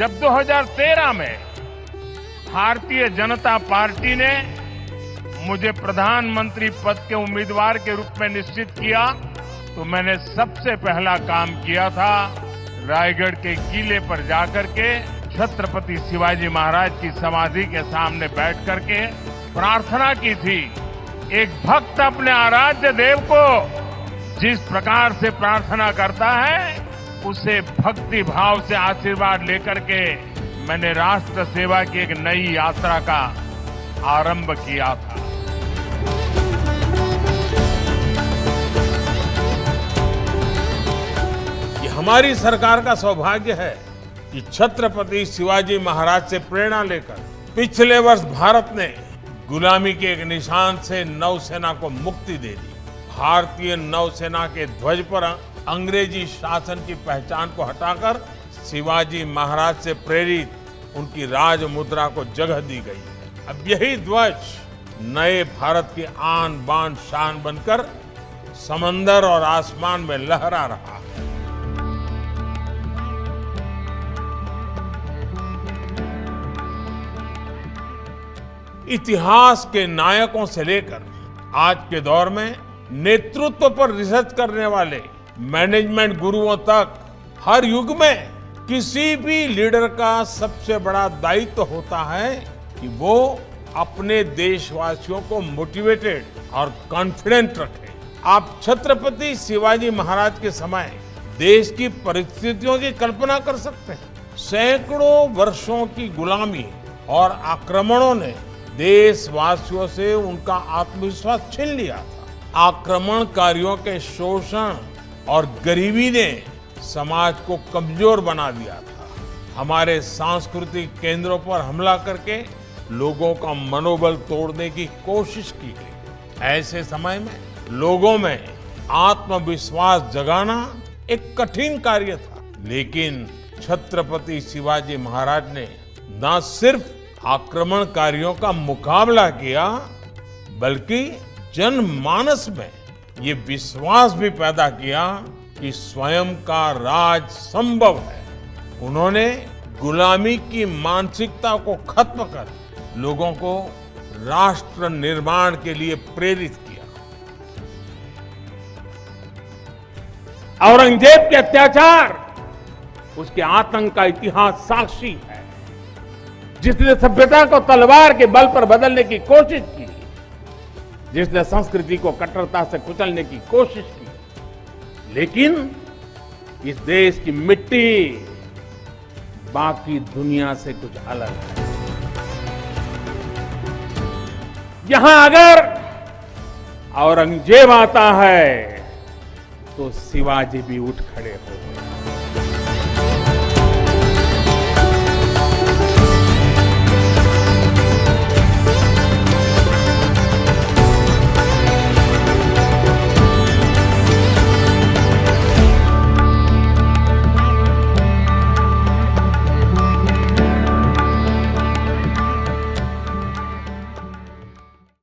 जब 2013 में भारतीय जनता पार्टी ने मुझे प्रधानमंत्री पद के उम्मीदवार के रूप में निश्चित किया तो मैंने सबसे पहला काम किया था रायगढ़ के किले पर जाकर के छत्रपति शिवाजी महाराज की समाधि के सामने बैठ करके प्रार्थना की थी। एक भक्त अपने आराध्य देव को जिस प्रकार से प्रार्थना करता है उसे भक्ति भाव से आशीर्वाद लेकर के मैंने राष्ट्र सेवा की एक नई यात्रा का आरंभ किया था। ये हमारी सरकार का सौभाग्य है कि छत्रपति शिवाजी महाराज से प्रेरणा लेकर पिछले वर्ष भारत ने गुलामी के एक निशान से नौसेना को मुक्ति दे दी। भारतीय नौसेना के ध्वज पर अंग्रेजी शासन की पहचान को हटाकर शिवाजी महाराज से प्रेरित उनकी राज मुद्रा को जगह दी गई है। अब यही ध्वज नए भारत की आन बान शान बनकर समंदर और आसमान में लहरा रहा है। इतिहास के नायकों से लेकर आज के दौर में नेतृत्व पर रिसर्च करने वाले मैनेजमेंट गुरुओं तक हर युग में किसी भी लीडर का सबसे बड़ा दायित्व होता है कि वो अपने देशवासियों को मोटिवेटेड और कॉन्फिडेंट रखे। आप छत्रपति शिवाजी महाराज के समय देश की परिस्थितियों की कल्पना कर सकते हैं। सैकड़ों वर्षों की गुलामी और आक्रमणों ने देशवासियों से उनका आत्मविश्वास छीन लिया था। आक्रमणकारियों के शोषण और गरीबी ने समाज को कमजोर बना दिया था। हमारे सांस्कृतिक केंद्रों पर हमला करके लोगों का मनोबल तोड़ने की कोशिश की गई। ऐसे समय में लोगों में आत्मविश्वास जगाना एक कठिन कार्य था, लेकिन छत्रपति शिवाजी महाराज ने न सिर्फ आक्रमणकारियों का मुकाबला किया बल्कि जनमानस में ये विश्वास भी पैदा किया कि स्वयं का राज संभव है। उन्होंने गुलामी की मानसिकता को खत्म कर लोगों को राष्ट्र निर्माण के लिए प्रेरित किया। औरंगजेब के अत्याचार, उसके आतंक का इतिहास साक्षी है। जिसने सभ्यता को तलवार के बल पर बदलने की कोशिश की, जिसने संस्कृति को कट्टरता से कुचलने की कोशिश की, लेकिन इस देश की मिट्टी बाकी दुनिया से कुछ अलग है। यहां अगर औरंगजेब आता है तो शिवाजी भी उठ खड़े हो गए।